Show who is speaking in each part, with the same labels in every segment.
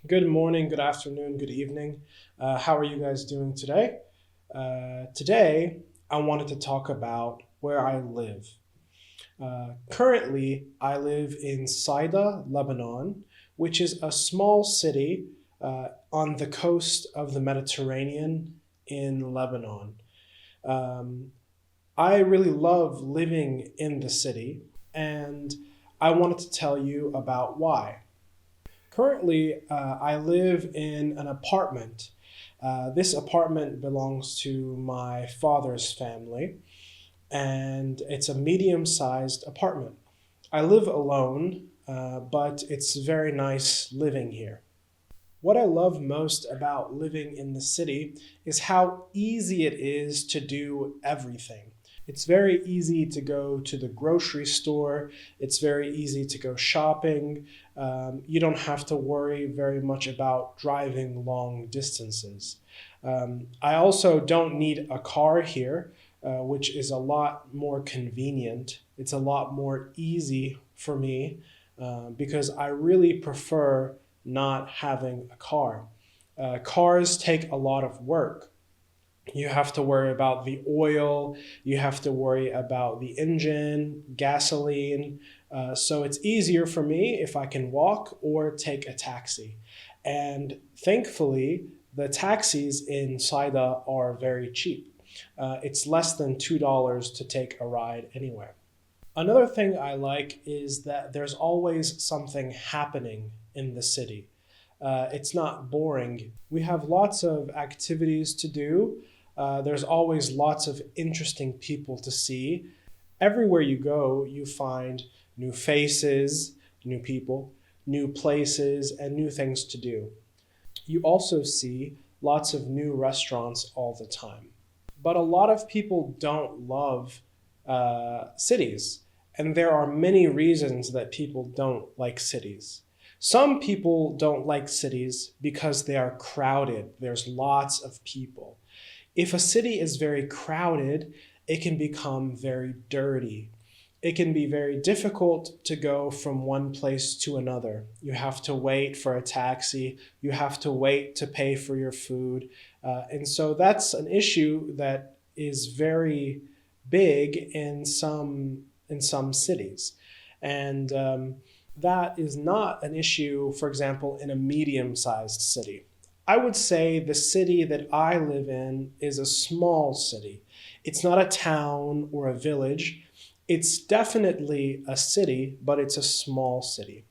Speaker 1: Good morning, good afternoon, good evening. How are you guys doing today? Today, I wanted to talk about where I live. Currently, I live in Saida, Lebanon, which is a small city on the coast of the Mediterranean in Lebanon. Um, I really love living in the city, and I wanted to tell you about why. Currently, I live in an apartment. This apartment belongs to my father's family, and it's a medium sized apartment. I live alone, but it's very nice living here. What I love most about living in the city is how easy it is to do everything. It's very easy to go to the grocery store. It's very easy to go shopping. You don't have to worry very much about driving long distances. I also don't need a car here, which is a lot more convenient. It's a lot more easy for me because I really prefer not having a car. Cars take a lot of work. You have to worry about the oil, you have to worry about the engine, gasoline. So it's easier for me if I can walk or take a taxi. And thankfully, the taxis in Saida are very cheap. It's less than $2 to take a ride anywhere. Another thing I like is that there's always something happening in the city. It's not boring. We have lots of activities to do. There's always lots of interesting people to see. Everywhere you go, you find new faces, new people, new places, and new things to do. You also see lots of new restaurants all the time. But a lot of people don't love cities, and there are many reasons that people don't like cities. Some people don't like cities because they are crowded. There's lots of people. If a city is very crowded, it can become very dirty. It can be very difficult to go from one place to another. You have to wait for a taxi, you have to wait to pay for your food. And so that's an issue that is very big in some cities. And that is not an issue, for example, in a medium sized city. I would say the city that I live in is a small city. It's not a town or a village. It's definitely a city, but it's a small city.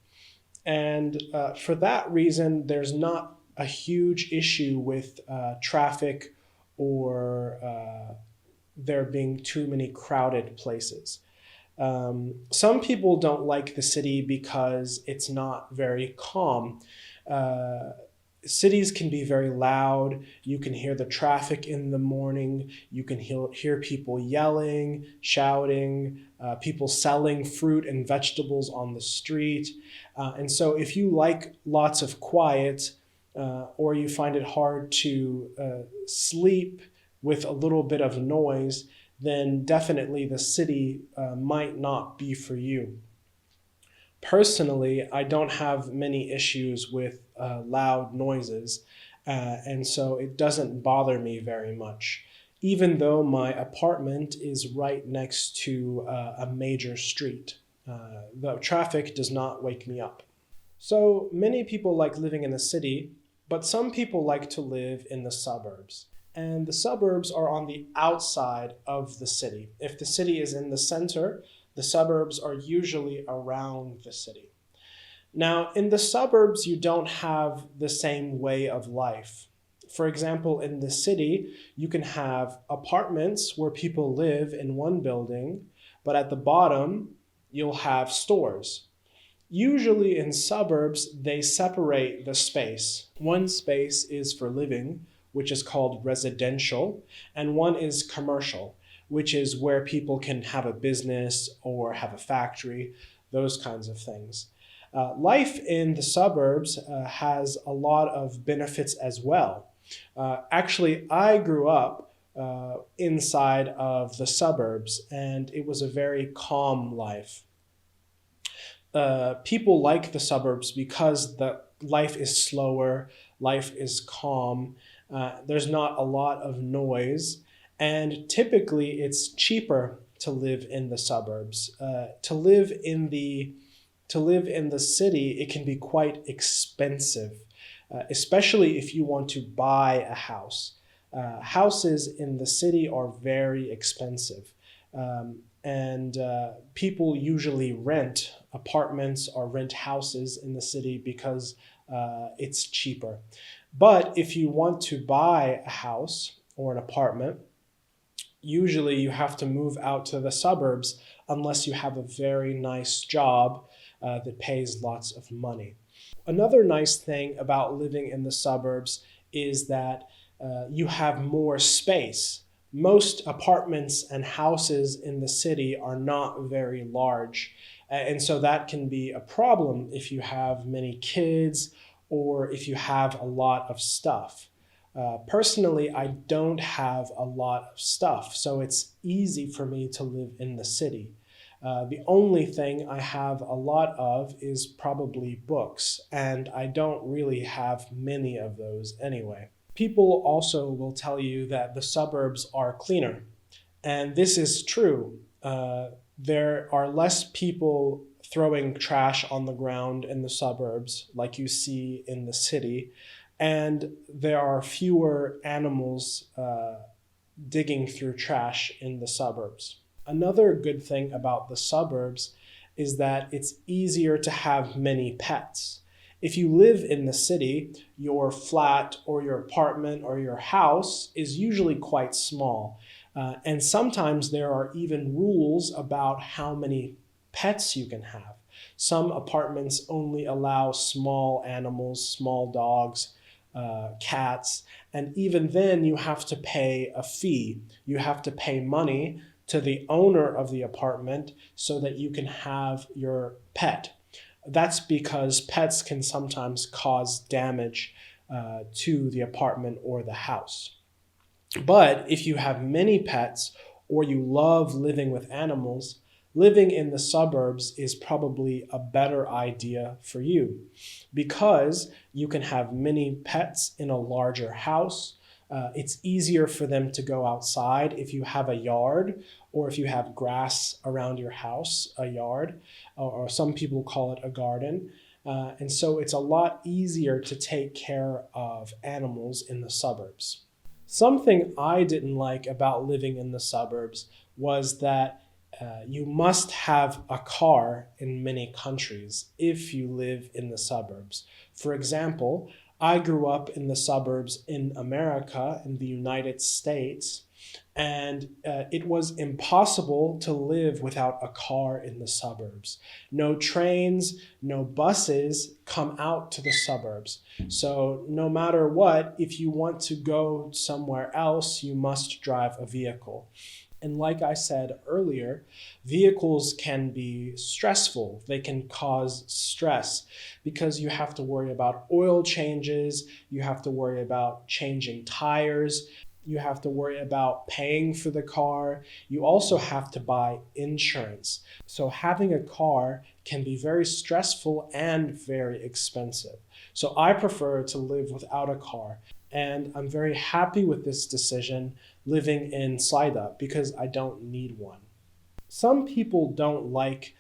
Speaker 1: And for that reason, there's not a huge issue with traffic or there being too many crowded places. Some people don't like the city because it's not very calm. Uh, Cities can be very loud. You can hear the traffic in the morning. You can hear people yelling, shouting, people selling fruit and vegetables on the street. And so, if you like lots of quiet or you find it hard to sleep with a little bit of noise, then definitely the city might not be for you. Personally, I don't have many issues with loud noises, and so it doesn't bother me very much, even though my apartment is right next to a major street. The traffic does not wake me up. So many people like living in the city, but some people like to live in the suburbs. And the suburbs are on the outside of the city. If the city is in the center, the suburbs are usually around the city. Now, in the suburbs, you don't have the same way of life. For example, in the city, you can have apartments where people live in one building, but at the bottom, you'll have stores. Usually in suburbs, they separate the space. One space is for living, which is called residential, and one is commercial, which is where people can have a business or have a factory, those kinds of things. Life in the suburbs has a lot of benefits as well. Actually, I grew up inside of the suburbs, and it was a very calm life. People like the suburbs because life is slower, life is calm, there's not a lot of noise, and typically it's cheaper to live in the suburbs. To live in the city, it can be quite expensive, especially if you want to buy a house. Houses in the city are very expensive. And people usually rent apartments or rent houses in the city because it's cheaper. But if you want to buy a house or an apartment, usually you have to move out to the suburbs unless you have a very nice job that pays lots of money. Another nice thing about living in the suburbs is that you have more space. Most apartments and houses in the city are not very large. And so that can be a problem if you have many kids or if you have a lot of stuff. Personally, I don't have a lot of stuff, so it's easy for me to live in the city. The only thing I have a lot of is probably books, and I don't really have many of those anyway. People also will tell you that the suburbs are cleaner, and this is true. There are less people throwing trash on the ground in the suburbs like you see in the city, and there are fewer animals digging through trash in the suburbs. Another good thing about the suburbs is that it's easier to have many pets. If you live in the city, your flat or your apartment or your house is usually quite small. And sometimes there are even rules about how many pets you can have. Some apartments only allow small animals, small dogs, cats, and even then you have to pay a fee. You have to pay money to the owner of the apartment so that you can have your pet. That's because pets can sometimes cause damage to the apartment or the house. But if you have many pets or you love living with animals, living in the suburbs is probably a better idea for you because you can have many pets in a larger house. It's easier for them to go outside if you have a yard or if you have grass around your house, a yard, or some people call it a garden. And so it's a lot easier to take care of animals in the suburbs. Something I didn't like about living in the suburbs was that you must have a car in many countries if you live in the suburbs. For example, I grew up in the suburbs in America, in the United States, and it was impossible to live without a car in the suburbs. No trains, no buses come out to the suburbs. So no matter what, if you want to go somewhere else, you must drive a vehicle. And like I said earlier, vehicles can be stressful. They can cause stress because you have to worry about oil changes, you have to worry about changing tires, you have to worry about paying for the car. You also have to buy insurance. So having a car can be very stressful and very expensive. So I prefer to live without a car. And I'm very happy with this decision living in Saida because I don't need one. Some people don't like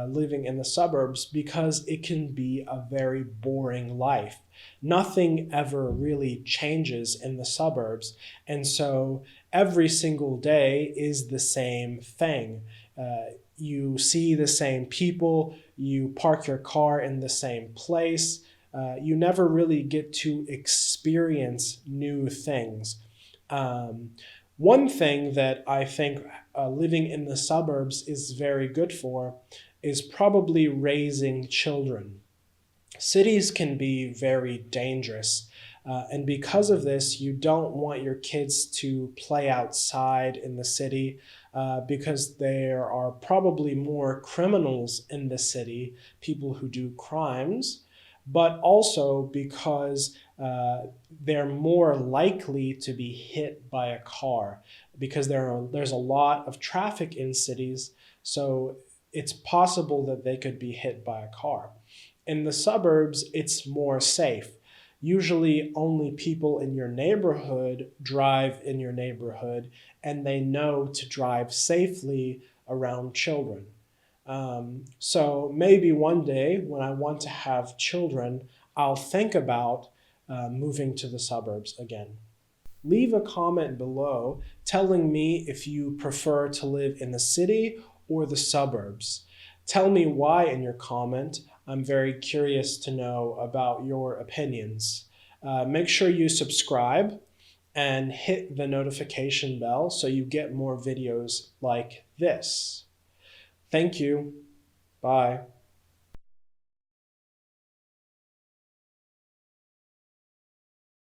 Speaker 1: living in the suburbs because it can be a very boring life. Nothing ever really changes in the suburbs, and so every single day is the same thing. You see the same people, you park your car in the same place. You never really get to experience new things. One thing that I think living in the suburbs is very good for is probably raising children. Cities can be very dangerous, and because of this, you don't want your kids to play outside in the city because there are probably more criminals in the city, people who do crimes, but also because they're more likely to be hit by a car because there's a lot of traffic in cities, so it's possible that they could be hit by a car. In the suburbs, it's more safe. Usually only people in your neighborhood drive in your neighborhood, and they know to drive safely around children. So maybe one day when I want to have children, I'll think about moving to the suburbs again. Leave a comment below telling me if you prefer to live in the city or the suburbs. Tell me why in your comment. I'm very curious to know about your opinions. Make sure you subscribe and hit the notification bell so you get more videos like this. Thank you. Bye.